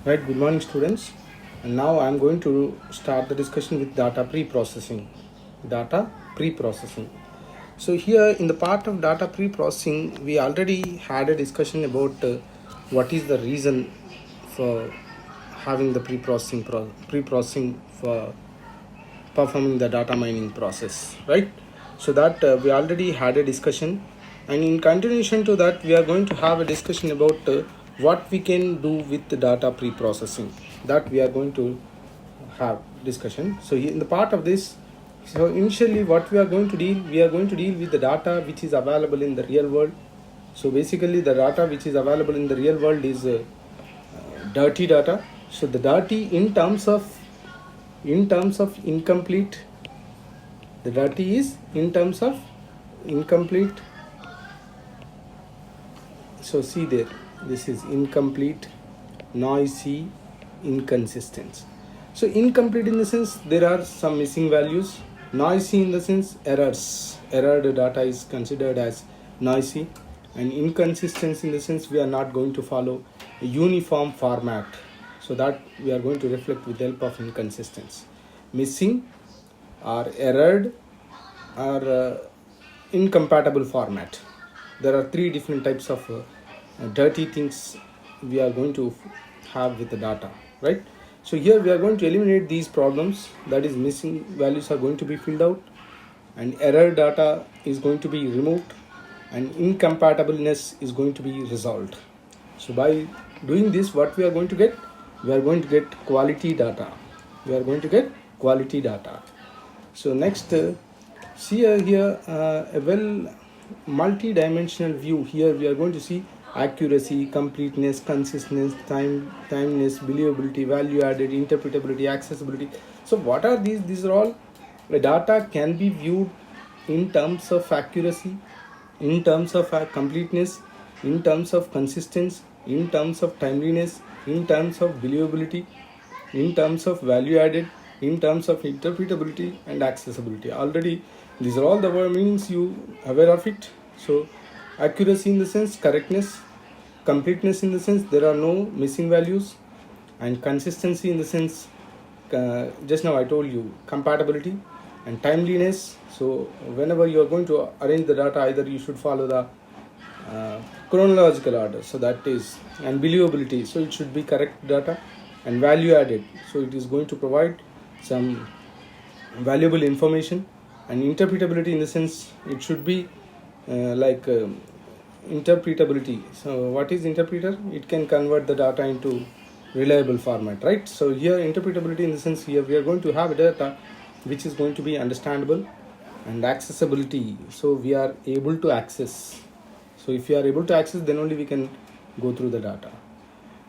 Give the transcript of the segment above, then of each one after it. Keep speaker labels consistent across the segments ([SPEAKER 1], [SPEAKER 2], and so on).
[SPEAKER 1] Right, good morning students. And now I am going to start the discussion with data pre-processing. Data pre-processing. So here in the part of data pre-processing, we already had a discussion about what is the reason for having the pre-processing for performing the data mining process, right? So that we already had a discussion, and in continuation to that we are going to have a discussion about what we can do with the data pre-processing, that we are going to have discussion. So in the part of this, so initially what we are going to deal with the data which is available in the real world. So basically the data which is available in the real world is dirty data. So the dirty in terms of incomplete, the dirty is in terms of incomplete. So see there, this is incomplete, noisy, inconsistent. So incomplete in the sense there are some missing values, noisy in the sense errored data is considered as noisy, and inconsistent in the sense we are not going to follow a uniform format, so that we are going to reflect with the help of inconsistency. Missing or errored or incompatible format. There are three different types of dirty things we are going to have with the data, right? So here we are going to eliminate these problems, that is missing values are going to be filled out, and error data is going to be removed, and incompatibleness is going to be resolved. So by doing this, what we are going to get, we are going to get quality data. So next, see here a well multi-dimensional view. Here we are going to see accuracy, completeness, consistency, timeliness, believability, value added, interpretability, accessibility. So what are these? These are all the data can be viewed in terms of accuracy, in terms of completeness, in terms of consistency, in terms of timeliness, in terms of believability, in terms of value added, in terms of interpretability and accessibility. Already these are all the word meanings, you aware of it. So accuracy in the sense correctness, completeness in the sense there are no missing values, and consistency in the sense just now I told you compatibility, and timeliness. So whenever you are going to arrange the data, either you should follow the chronological order, so that is, and believability, so it should be correct data, and value added, so it is going to provide some valuable information, and interpretability in the sense it should be interpretability. So what is interpreter? It can convert the data into reliable format, right? So here interpretability in the sense, here we are going to have data which is going to be understandable, and accessibility, so we are able to access. So if we are able to access, then only we can go through the data.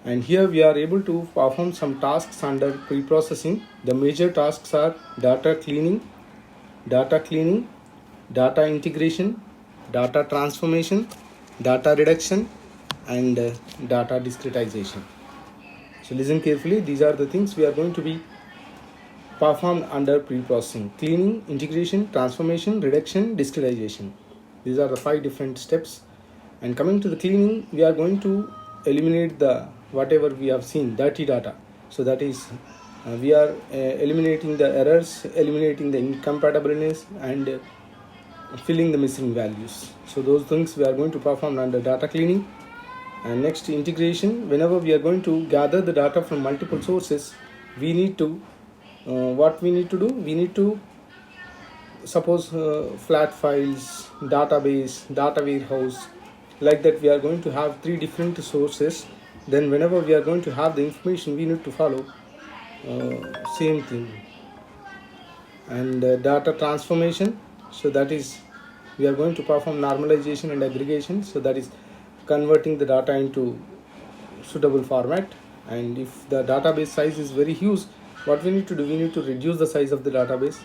[SPEAKER 1] And here we are able to perform some tasks under pre-processing. The major tasks are data cleaning, data integration, data transformation, data reduction, and data discretization. So listen carefully, these are the things we are going to be performed under pre-processing: cleaning, integration, transformation, reduction, discretization. These are the 5 different steps. And coming to the cleaning, we are going to eliminate the whatever we have seen dirty data. So that is we are eliminating the errors, eliminating the incompatibleness, and filling the missing values. So those things we are going to perform under data cleaning. And next, integration. Whenever we are going to gather the data from multiple sources, we need to what we need to do, we need to suppose flat files, database, data warehouse, like that we are going to have 3 different sources. Then whenever we are going to have the information, we need to follow same thing. And data transformation, so that is we are going to perform normalization and aggregation, so that is converting the data into suitable format. And if the database size is very huge, what we need to do, we need to reduce the size of the database,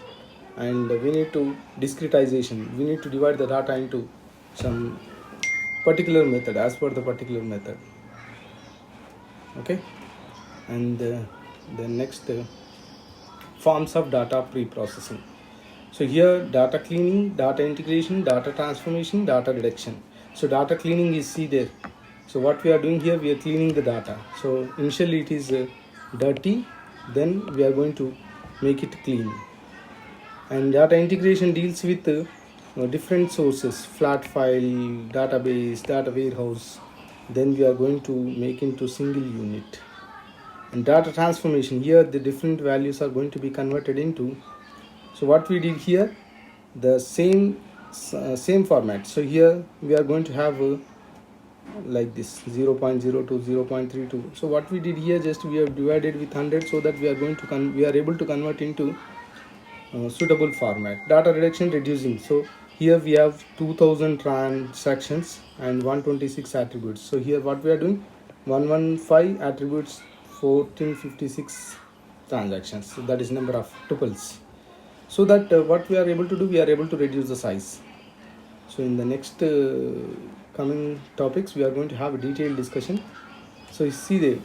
[SPEAKER 1] and we need to discretization, we need to divide the data into some particular method, as per the particular method. Okay. And the next forms of data pre-processing. So here data cleaning, data integration, data transformation, data reduction. So data cleaning is, see there, So what we are doing here, we are cleaning the data. So initially it is dirty, then we are going to make it clean. And data integration deals with different sources, flat file, database, data warehouse. Then we are going to make into single unit. And data transformation, here the different values are going to be converted into. So what we did here, the same format. So here we are going to have like this 0.02, 0.32. So what we did here, just we have divided with 100 so that we are going to we are able to convert into suitable format. Data reduction, reducing. So here we have 2000 transactions and 126 attributes. So here what we are doing, 115 attributes, 1456 transactions. So that is number of tuples. So that what we are able to do, we are able to reduce the size. So in the next coming topics, we are going to have a detailed discussion. So you see there.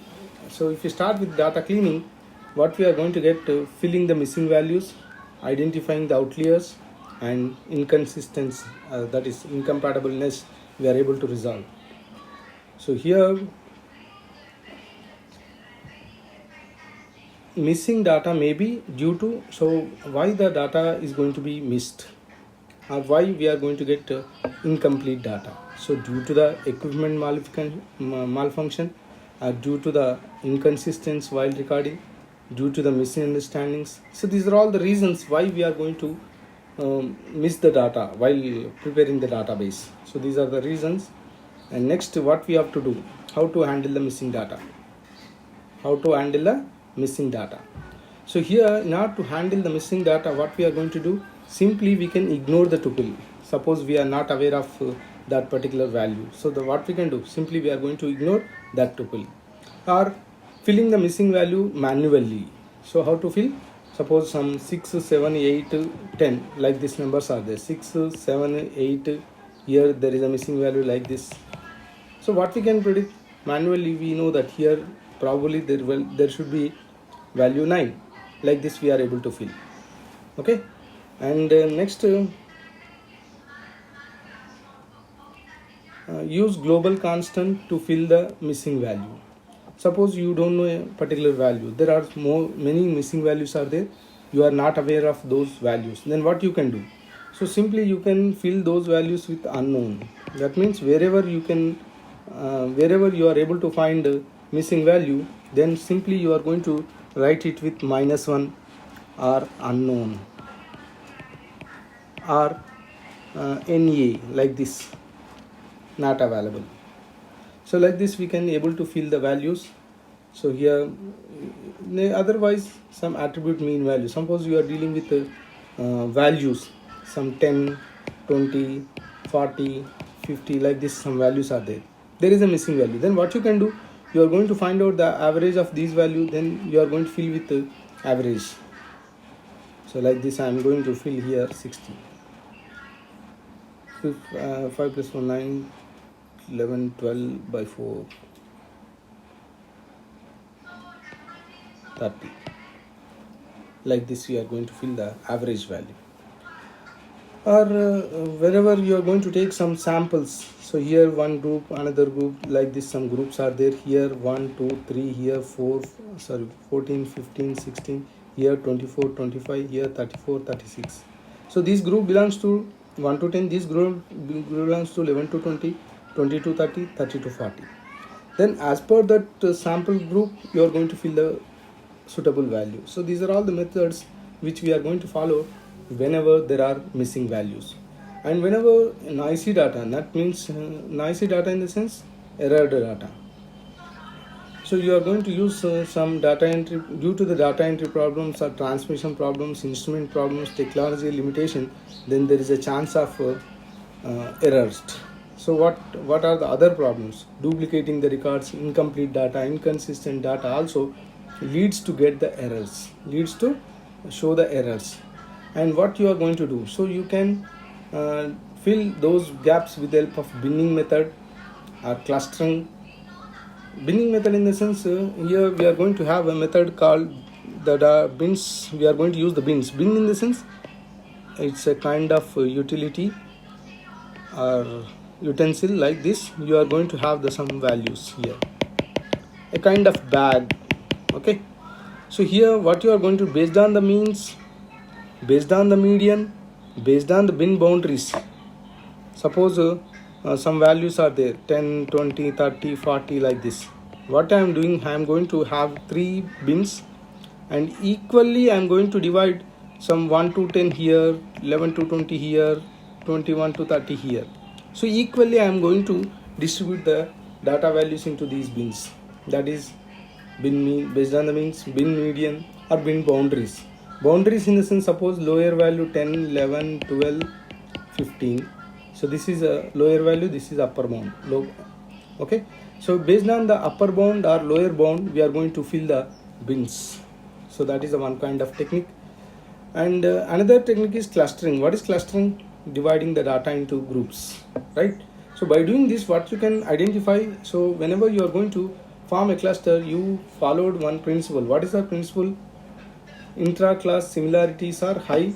[SPEAKER 1] So if you start with data cleaning, what we are going to get, filling the missing values, identifying the outliers, and inconsistency, that is incompatibleness, we are able to resolve. So here missing data may be due to, so why the data is going to be missed, or why we are going to get incomplete data. So due to the equipment malfunction, due to the inconsistency while recording, due to the misunderstandings. So these are all the reasons why we are going to miss the data while preparing the database. So these are the reasons. And next, what we have to do, how to handle the missing data. So here, in order to handle the missing data, what we are going to do, simply we can ignore the tuple. Suppose we are not aware of that particular value. So what we can do, simply we are going to ignore that tuple. Or filling the missing value manually. So how to fill? Suppose some 6, 7, 8, 10, like these numbers are there. 6, 7, 8, here there is a missing value like this. So what we can predict manually, we know that here probably there should be value 9. Like this we are able to fill. Okay. And next, use global constant to fill the missing value. Suppose you don't know a particular value, there are many missing values are there, you are not aware of those values, then what you can do? So simply you can fill those values with unknown. That means wherever you are able to find a missing value, then simply you are going to write it with -1 or unknown or NA, like this, not available. So like this we can able to fill the values. So here otherwise some attribute mean value. Suppose you are dealing with values, some 10, 20, 40, 50, like this some values are there. There is a missing value. Then what you can do, you are going to find out the average of these values, then you are going to fill with the average. So like this I am going to fill here 60. 5 plus 1, 9, 11, 12 by 4, 30. Like this we are going to fill the average value. Or wherever you are going to take some samples. So here one group, another group, like this some groups are there. Here 1, 2, 3, here 14, 15, 16, here 24, 25, here 34, 36. So this group belongs to 1 to 10, this group belongs to 11 to 20, 20 to 30, 30 to 40. Then as per that sample group, you are going to fill the suitable value. So these are all the methods which we are going to follow whenever there are missing values. And whenever noisy data, that means noisy data in the sense error data. So you are going to use some data entry, due to the data entry problems or transmission problems, instrument problems, technology limitation, then there is a chance of errors. So what are the other problems? Duplicating the records, incomplete data, inconsistent data also leads to get the errors, leads to show the errors. And what you are going to do, so you can fill those gaps with the help of binning method or clustering. Binning method in the sense, here we are going to have a method called the bins. We are going to use the bins. Bin in the sense, it's a kind of utility or utensil like this, you are going to have the some values here, a kind of bag. Okay, so here what you are going to, based on the means, based on the median, based on the bin boundaries, suppose some values are there 10, 20, 30, 40 like this. What I am doing, I am going to have 3 bins, and equally I am going to divide some 1 to 10 here, 11 to 20 here, 21 to 30 here. So equally I am going to distribute the data values into these bins, that is bin mean, based on the means, bin median, or bin boundaries. Boundaries in the sense, suppose lower value 10, 11, 12, 15. So this is a lower value, this is upper bound, low. Okay, so based on the upper bound or lower bound, we are going to fill the bins. So that is the one kind of technique. And another technique is clustering. What is clustering? Dividing the data into groups, right? So by doing this, what you can identify, so whenever you are going to form a cluster, you followed one principle. What is the principle? Intra-class similarities are high,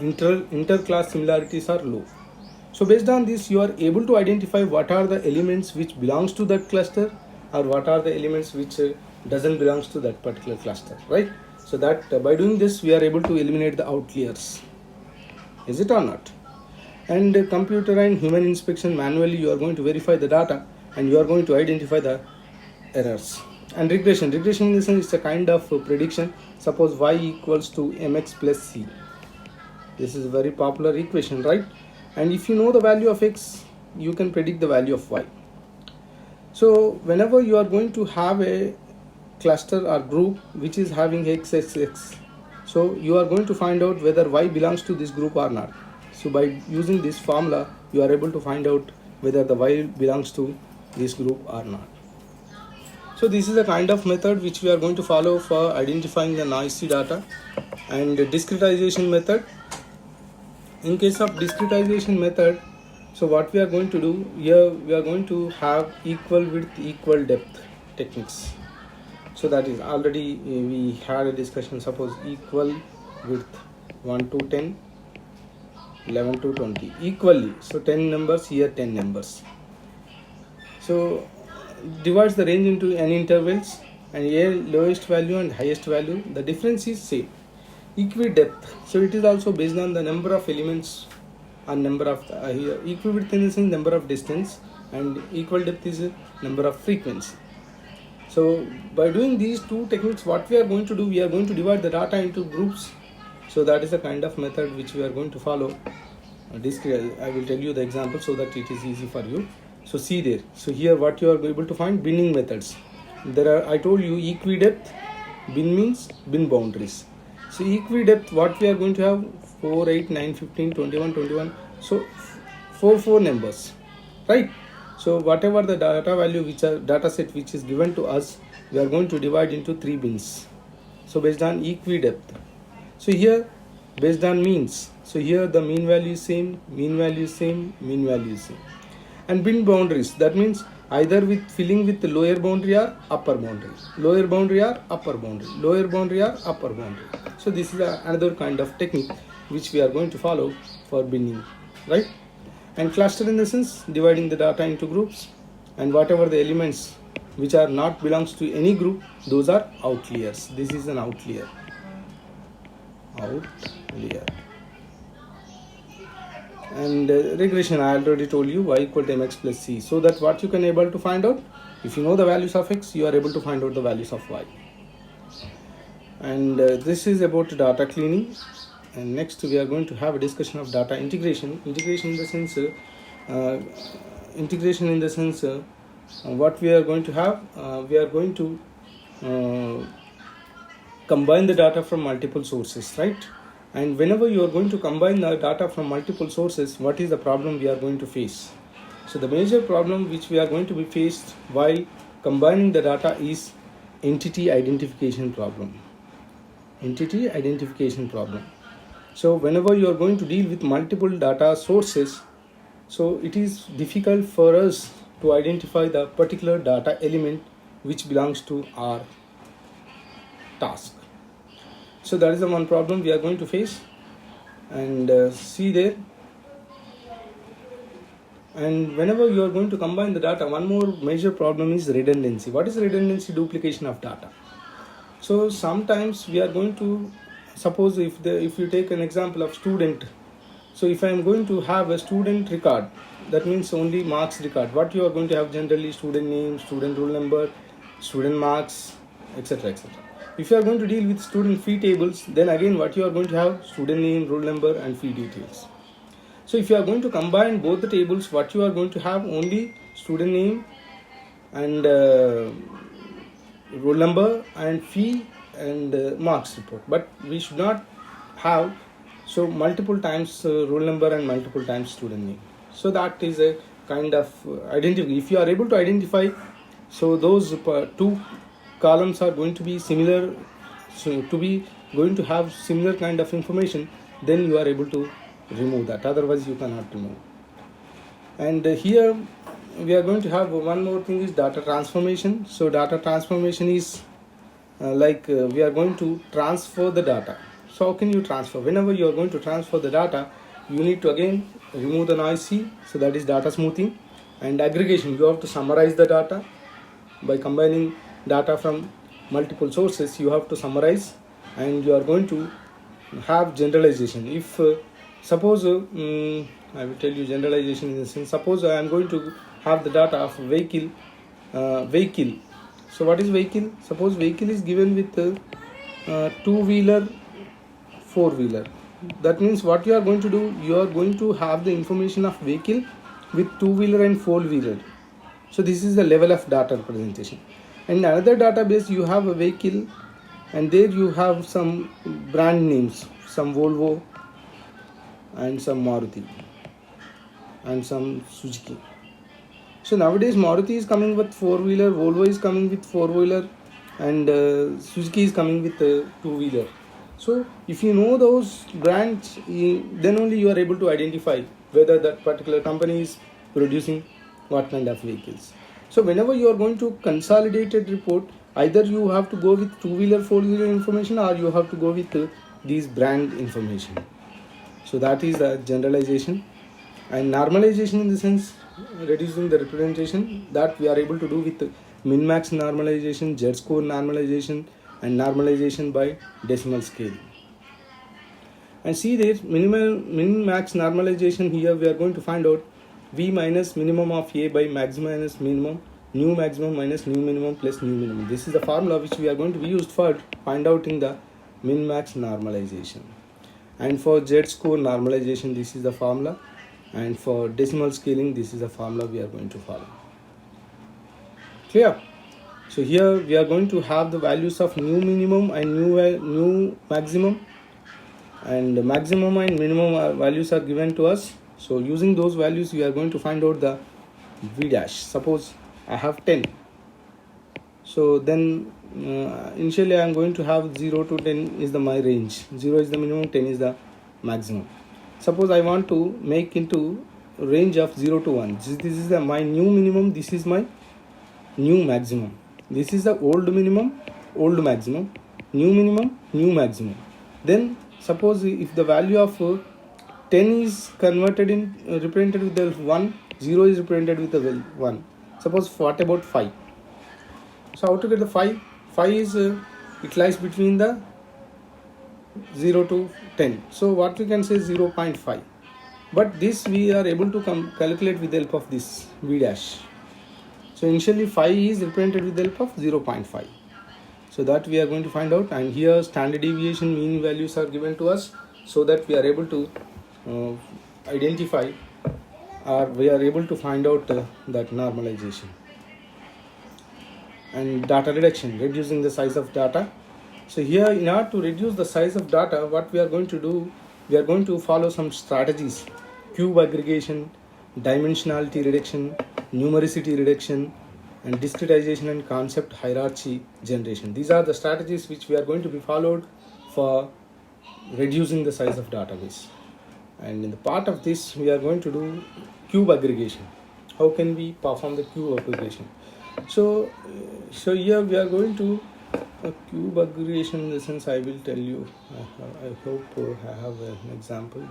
[SPEAKER 1] inter-class similarities are low. So based on this, you are able to identify what are the elements which belongs to that cluster, or what are the elements which doesn't belongs to that particular cluster, right? So that by doing this, we are able to eliminate the outliers. Is it or not? And computer and human inspection, manually you are going to verify the data, and you are going to identify the errors. And regression in this sense is a kind of prediction. Suppose y equals to mx plus c. This is a very popular equation, right? And if you know the value of x, you can predict the value of y. So whenever you are going to have a cluster or group which is having xxx, so you are going to find out whether y belongs to this group or not. So by using this formula, you are able to find out whether the y belongs to this group or not. So this is a kind of method which we are going to follow for identifying the noisy data. And discretization method. In case of discretization method, so what we are going to do here, we are going to have equal width, equal depth techniques. So that is already we had a discussion. Suppose equal width 1 to 10, 11 to 20 equally. So 10 numbers here, 10 numbers. So divides the range into n intervals, and a lowest value and highest value. The difference is same. Equi-depth, so it is also based on the number of elements and number of here. Equi-width in the sense number of distance, and equal depth is number of frequency. So by doing these two techniques, what we are going to do, we are going to divide the data into groups. So that is a kind of method which we are going to follow. I will tell you the example so that it is easy for you. So see there. So here what you are able to find, binning methods. There are, I told you, equi-depth. Bin means bin boundaries. So equi-depth, what we are going to have, 4, 8, 9, 15, 21, 21. So 4 numbers, right? So whatever the data value which are data set which is given to us, we are going to divide into 3 bins. So based on equi-depth. So here based on means. So here the mean value is same, mean value is same, mean value is same. And bin boundaries, that means either with filling with the lower boundary or upper boundary, lower boundary or upper boundary, lower boundary or upper boundary. So this is another kind of technique which we are going to follow for binning, right? And cluster in the sense dividing the data into groups, and whatever the elements which are not belongs to any group, those are outliers. This is an outlier. And regression, I already told you, y equal to mx plus c. So that what you can able to find out, if you know the values of x, you are able to find out the values of y. And this is about data cleaning. And next we are going to have a discussion of data integration. Integration in the sense, what we are going to have, we are going to combine the data from multiple sources, right? And whenever you are going to combine the data from multiple sources, what is the problem we are going to face? So the major problem which we are going to be faced while combining the data is entity identification problem. Entity identification problem. So whenever you are going to deal with multiple data sources, so it is difficult for us to identify the particular data element which belongs to our task. So that is the one problem we are going to face. And see there. And whenever you are going to combine the data, one more major problem is redundancy. What is redundancy? Duplication of data. So sometimes we are going to, suppose if you take an example of student, so if I am going to have a student record, that means only marks record. What you are going to have generally: student name, student roll number, student marks, etc., etc. If you are going to deal with student fee tables, then again what you are going to have: student name, roll number, and fee details. So if you are going to combine both the tables, what you are going to have: only student name and roll number and fee and marks report. But we should not have so multiple times roll number and multiple times student name. So that is a kind of identity. If you are able to identify, so those two columns are going to be similar, so to be going to have similar kind of information, then you are able to remove that. Otherwise you cannot remove. And here we are going to have one more thing is data transformation. So data transformation is we are going to transfer the data. So how can you transfer? Whenever you are going to transfer the data, you need to again remove the noisy, so that is data smoothing. And aggregation, you have to summarize the data by combining data from multiple sources. You have to summarize, and you are going to have generalization. If suppose I will tell you generalization in the sense, suppose I am going to have the data of vehicle. So what is vehicle? Suppose vehicle is given with two-wheeler, four-wheeler. That means what you are going to do, you are going to have the information of vehicle with two-wheeler and four-wheeler. So this is the level of data representation. And another database, you have a vehicle, and there you have some brand names, some Volvo and some Maruti and some Suzuki. So nowadays Maruti is coming with four-wheeler, Volvo is coming with four-wheeler, and Suzuki is coming with two-wheeler. So if you know those brands, then only you are able to identify whether that particular company is producing what kind of vehicles. So whenever you are going to consolidated report, either you have to go with two-wheeler, four-wheeler information, or you have to go with these brand information. So that is the generalization. And normalization in the sense reducing the representation, that we are able to do with min-max normalization, Z-score normalization, and normalization by decimal scale. And see there, min-max normalization, here we are going to find out V minus minimum of A by maximum minus minimum, new maximum minus new minimum plus new minimum. This is the formula which we are going to be used for find out in the min-max normalization. And for Z-score normalization, this is the formula. And for decimal scaling, this is the formula we are going to follow. Clear? So here we are going to have the values of new minimum and new maximum, and the maximum and minimum values are given to us. So using those values, we are going to find out the V dash. Suppose I have 10. So then initially I am going to have 0 to 10 is my range. 0 is the minimum, 10 is the maximum. Suppose I want to make into range of 0 to 1. This is my new minimum, this is my new maximum. This is the old minimum, old maximum, new minimum, new maximum. Then suppose if the value of 10 is converted in represented with the 1, 0 is represented with the 1. Suppose what about 5? So how to get the 5? 5 is it lies between the 0 to 10. So what we can say 0.5. But this we are able to calculate with the help of this V dash. So initially 5 is represented with the help of 0.5. So that we are going to find out. And here standard deviation, mean values are given to us, so that we are able to identify, or we are able to find out that normalization. And data reduction, reducing the size of data. So here, in order to reduce the size of data, what we are going to do, we are going to follow some strategies: cube aggregation, dimensionality reduction, numericity reduction, and discretization and concept hierarchy generation. These are the strategies which we are going to be followed for reducing the size of database. And in the part of this, we are going to do cube aggregation. How can we perform the cube aggregation? So here we are going to cube aggregation in the sense I will tell you. I hope I have an example.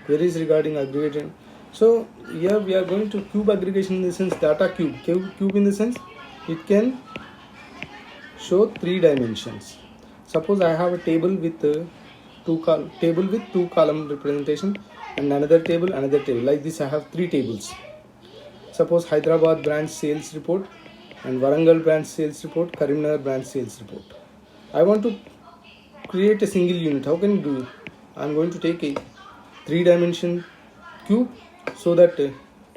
[SPEAKER 1] queries regarding aggregation. So here we are going to cube aggregation in the sense data cube in the sense it can show 3 dimensions. Suppose I have a table with two column representation and another table like this. I have 3 tables. Suppose Hyderabad branch sales report and Warangal branch sales report, Karimnagar branch sales report. I want to create a single unit. How can you do it? I am going to take a 3-dimension cube so that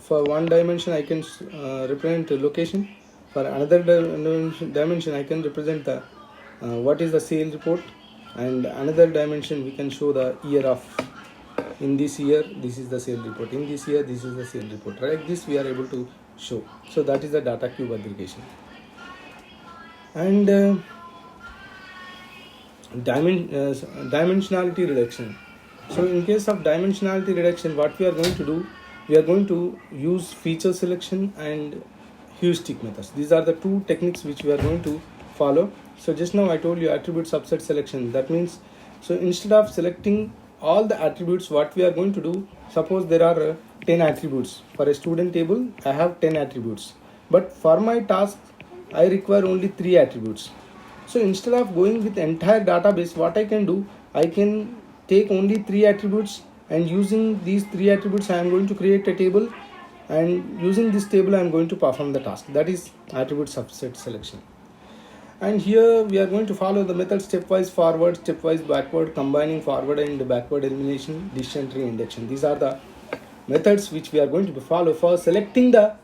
[SPEAKER 1] for one dimension I can represent the location. For another dimension I can represent the what is the sales report, and another dimension we can show the year of. In this year this is the sales report, in this year this is the sales report. Like this we are able to show. So that is the data cube aggregation. And dimensionality reduction. So in case of dimensionality reduction, what we are going to do, we are going to use feature selection and heuristic methods. These are the 2 techniques which we are going to follow. So just now I told you attribute subset selection. That means, so instead of selecting all the attributes, what we are going to do, suppose there are 10 attributes. For a student table I have 10 attributes, but for my task I require only 3 attributes. So instead of going with entire database, what I can do, I can take only 3 attributes, and using these 3 attributes I am going to create a table, and using this table I am going to perform the task. That is attribute subset selection. And here we are going to follow the method stepwise forward, stepwise backward, combining forward and backward elimination, decision tree induction. These are the methods which we are going to follow for selecting the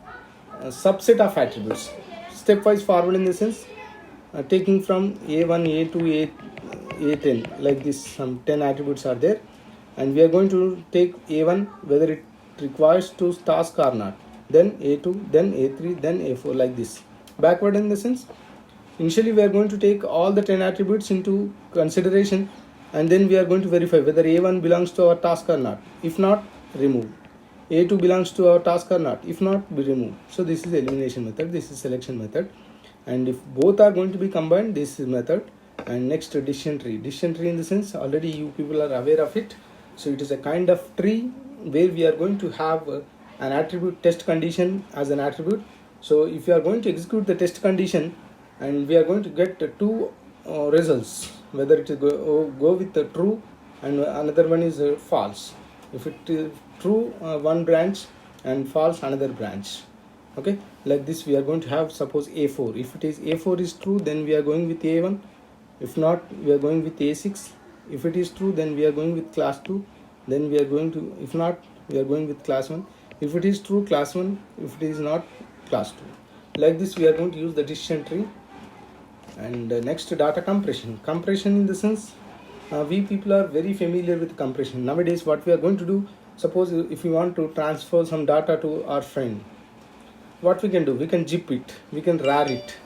[SPEAKER 1] subset of attributes. Stepwise forward in the sense taking from A1, A2, A10, like this. Some 10 attributes are there, and we are going to take A1 whether it requires to task or not, then A2, then A3, then A4, like this. Backward in the sense, initially we are going to take all the 10 attributes into consideration, and then we are going to verify whether A1 belongs to our task or not. If not, remove. A2 belongs to our task or not. If not, we remove. So this is elimination method, this is selection method. And if both are going to be combined, this is method. And next, decision tree. Decision tree in the sense, already you people are aware of it. So it is a kind of tree where we are going to have an attribute test condition as an attribute. So if you are going to execute the test condition, and we are going to get 2 results, whether it is go with the true and another one is false. If it is true, one branch, and false, another branch. Okay, like this we are going to have, suppose A4. If it is A4 is true, then we are going with A1. If not, we are going with A6. If it is true, then we are going with class 2. Then we are going to, if not, we are going with class 1. If it is true, class 1. If it is not, class 2. Like this we are going to use the decision tree. And next, data compression. Compression in the sense, we people are very familiar with compression. Nowadays what we are going to do, suppose if we want to transfer some data to our friend, what we can do, we can zip it, we can rar it.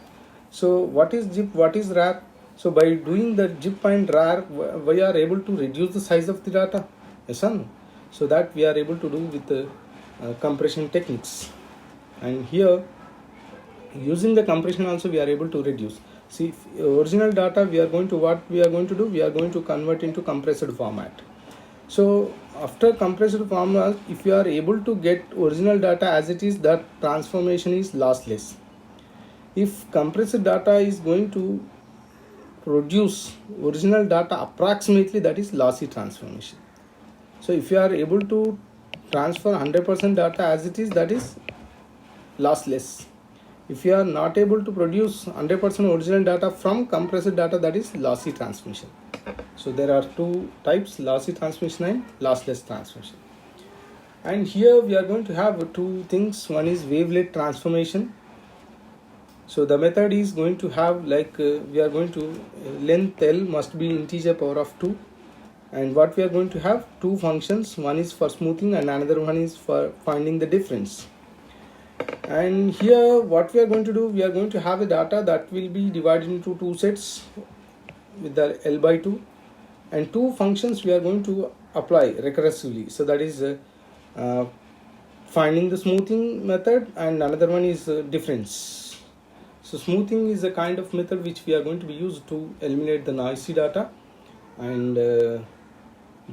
[SPEAKER 1] So what is zip, what is rar? So by doing the zip and rar, we are able to reduce the size of the data. Yes or no? So that we are able to do with the compression techniques. And here, using the compression also we are able to reduce. See, original data we are going to, what we are going to do, we are going to convert into compressed format. So after compressed format, if you are able to get original data as it is, that transformation is lossless. If compressed data is going to produce original data approximately, that is lossy transformation. So if you are able to transfer 100% data as it is, that is lossless. If you are not able to produce 100% original data from compressed data, that is lossy transmission. So there are 2 types, lossy transmission and lossless transmission. And here we are going to have 2 things. One is wavelet transformation. So the method is going to have like we are going to length L must be integer power of 2, and what we are going to have 2 functions. One is for smoothing and another one is for finding the difference. And here what we are going to do, we are going to have a data that will be divided into 2 sets with the L by 2, and 2 functions we are going to apply recursively. So that is finding the smoothing method, and another one is difference. So smoothing is a kind of method which we are going to be used to eliminate the noisy data, and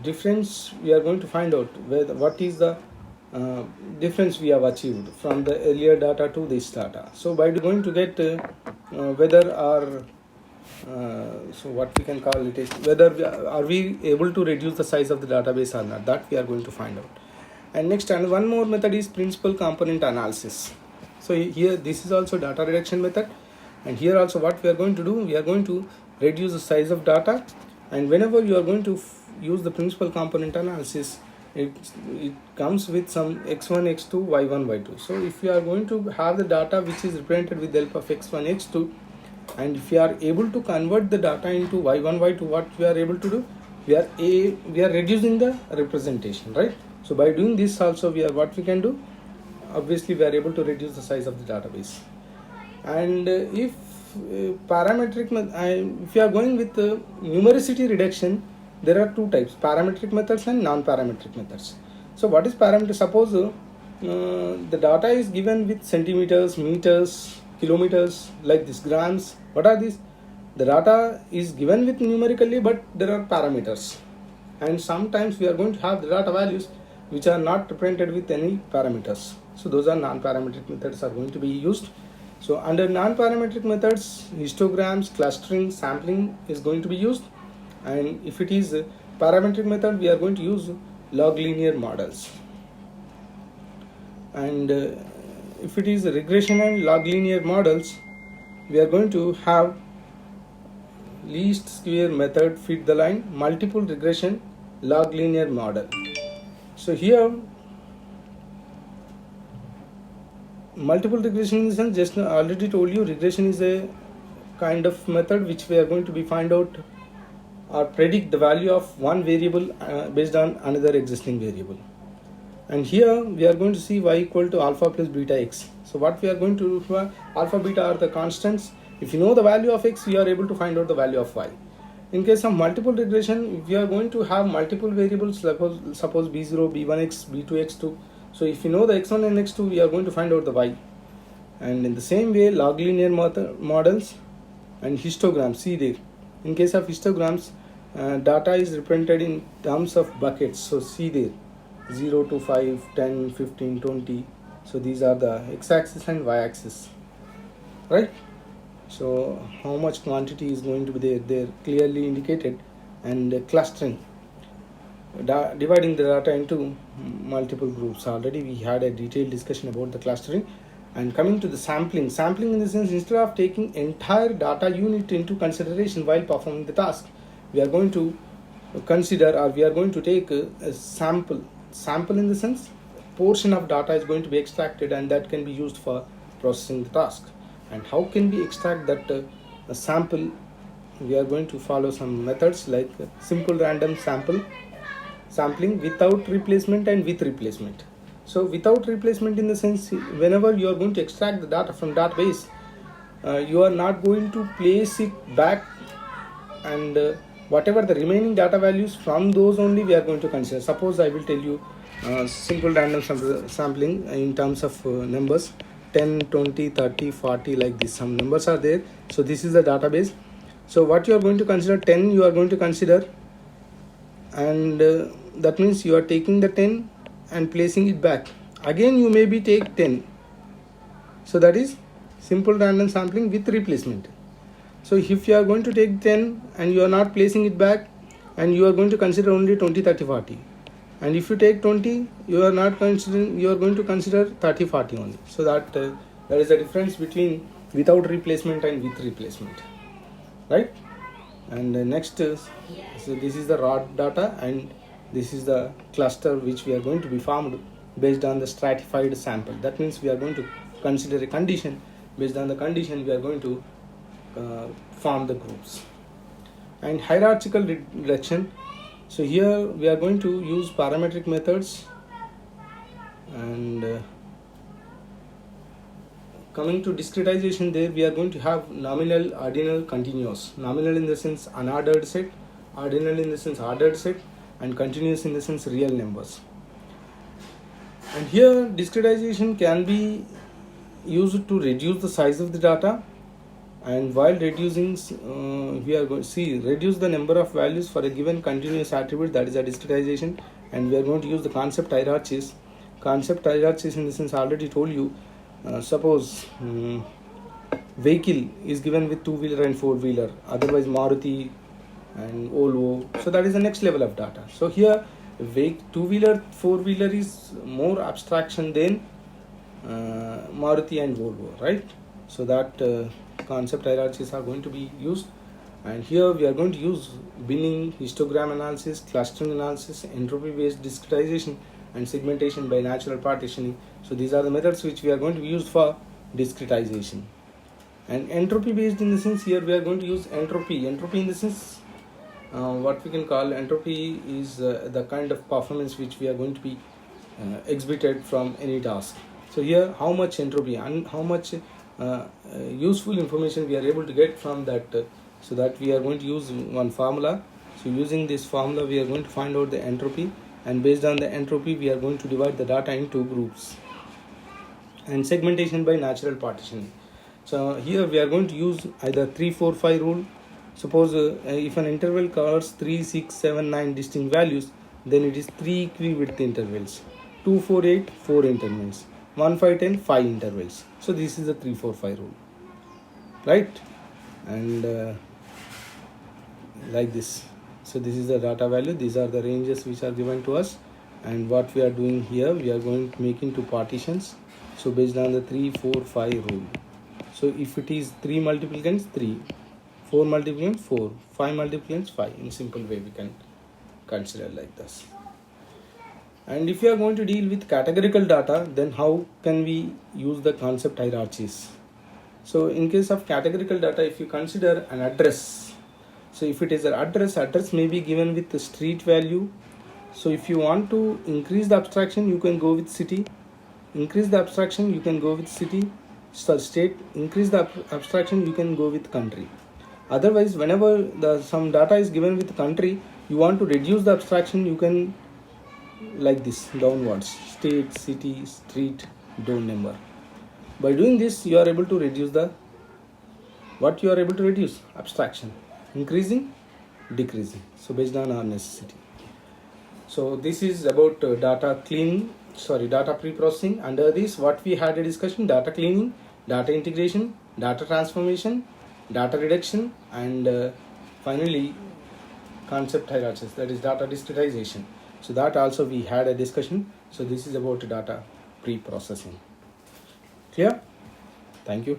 [SPEAKER 1] difference we are going to find out what is the difference we have achieved from the earlier data to this data. So by going to get whether our so what we can call it is whether are we able to reduce the size of the database or not, that we are going to find out. And next, and one more method is principal component analysis. So here this is also data reduction method, and here also what we are going to do, we are going to reduce the size of data, and whenever you are going to use the principal component analysis, it comes with some x1 x2 y1 y2. So if you are going to have the data which is represented with the help of x1 x2, and if you are able to convert the data into y1 y2, what we are able to do, we are reducing the representation, right? So by doing this also, what we can do, obviously we are able to reduce the size of the database. And if parametric if you are going with numericity reduction, there are two types, parametric methods and non-parametric methods. So what is parameter? Suppose the data is given with centimeters, meters, kilometers, like this, grams. What are these? The data is given with numerically, but there are parameters, and sometimes we are going to have the data values which are not represented with any parameters. So those are non-parametric methods are going to be used. So under non-parametric methods, histograms, clustering, sampling is going to be used, and if it is a parametric method, we are going to use log linear models. And if it is regression and log linear models, we are going to have least square method, fit the line, multiple regression, log linear model. So here multiple regression is just already told you, regression is a kind of method which we are going to be find out or predict the value of one variable based on another existing variable. And here we are going to see y equal to alpha plus beta x. So what we are going to do, alpha beta are the constants. If you know the value of x, you are able to find out the value of y. In case of multiple regression, we are going to have multiple variables, suppose b0, b1x, b2, x2. So if you know the x1 and x2, we are going to find out the y. And in the same way, log linear models and histograms, see there. In case of histograms, data is represented in terms of buckets. So see there, 0 to 5, 10, 15, 20. So these are the x-axis and y-axis, right? So how much quantity is going to be there, they're clearly indicated. And clustering, dividing the data into multiple groups. Already we had a detailed discussion about the clustering. And coming to the sampling in the sense, instead of taking entire data unit into consideration while performing the task, we are going to consider, or we are going to take a sample in the sense, portion of data is going to be extracted, and that can be used for processing the task. And how can we extract that sample? We are going to follow some methods like simple random sampling without replacement and with replacement. So without replacement in the sense, whenever you are going to extract the data from database, you are not going to place it back, and whatever the remaining data values, from those only we are going to consider. Suppose I will tell you simple random sampling in terms of numbers, 10, 20, 30, 40, like this, some numbers are there. So this is the database. So what you are going to consider, 10 you are going to consider, and that means you are taking the 10 and placing it back. Again you maybe take 10. So that is simple random sampling with replacement. So if you are going to take 10 and you are not placing it back, and you are going to consider only 20, 30, 40. And if you take 20, you are not considering, you are going to consider 30, 40 only. So that there is a difference between without replacement and with replacement, right? And next is, so this is the raw data, and this is the cluster which we are going to be formed based on the stratified sample. That means we are going to consider a condition. Based on the condition, we are going to form the groups. And hierarchical reduction. So here we are going to use parametric methods. And coming to discretization, there we are going to have nominal, ordinal, continuous. Nominal in the sense unordered set, ordinal in the sense ordered set, and continuous in the sense real numbers. And here discretization can be used to reduce the size of the data, And while reducing, we are going to see reduce the number of values for a given continuous attribute, that is a discretization. And we are going to use the concept hierarchies. Concept hierarchies in the sense I already told you. Suppose vehicle is given with two-wheeler and four-wheeler, otherwise Maruti and Volvo. So that is the next level of data. So here two-wheeler, four-wheeler is more abstraction than Maruti and Volvo, right? So that concept hierarchies are going to be used. And here we are going to use binning, histogram analysis, clustering analysis, entropy based discretization, and segmentation by natural partitioning. So these are the methods which we are going to use for discretization. And entropy based in the sense, here we are going to use entropy. Entropy in the sense, what we can call entropy is the kind of performance which we are going to be exhibited from any task. So here how much entropy and how much useful information we are able to get from that, so that we are going to use one formula. So using this formula we are going to find out the entropy, and based on the entropy we are going to divide the data into groups. And segmentation by natural partitioning. So here we are going to use either 3, 4, 5 rule. Suppose if an interval covers 3, 6, 7, 9 distinct values, then it is 3 equi-width intervals. 2, 4, 8, 4 intervals. 1, 5, 10, 5 intervals. So this is the 3, 4, 5 rule, right? And like this. So this is the data value. These are the ranges which are given to us. And what we are doing here, we are going to make into partitions. So based on the 3, 4, 5 rule. So if it is 3 multiplicants, 3, 4 multiplicants, 4, 5 multiplicants, 5. In simple way we can consider like this. And if you are going to deal with categorical data, then how can we use the concept hierarchies? So in case of categorical data, if you consider an address, so if it is an address may be given with the street value. So if you want to increase the abstraction, you can go with city. Increase the abstraction, you can go with city. So state, increase the abstraction, you can go with country. Otherwise, whenever some data is given with country, you want to reduce the abstraction, you can like this downwards: state, city, street, door number. By doing this, you are able to reduce the what you are able to reduce abstraction, increasing, decreasing. So based on our necessity. So this is about data pre-processing. Under this, what we had a discussion: data cleaning, data integration, data transformation, data reduction, and finally concept hierarchies, that is data discretization. So that also we had a discussion. So this is about data pre-processing. Clear? Thank you.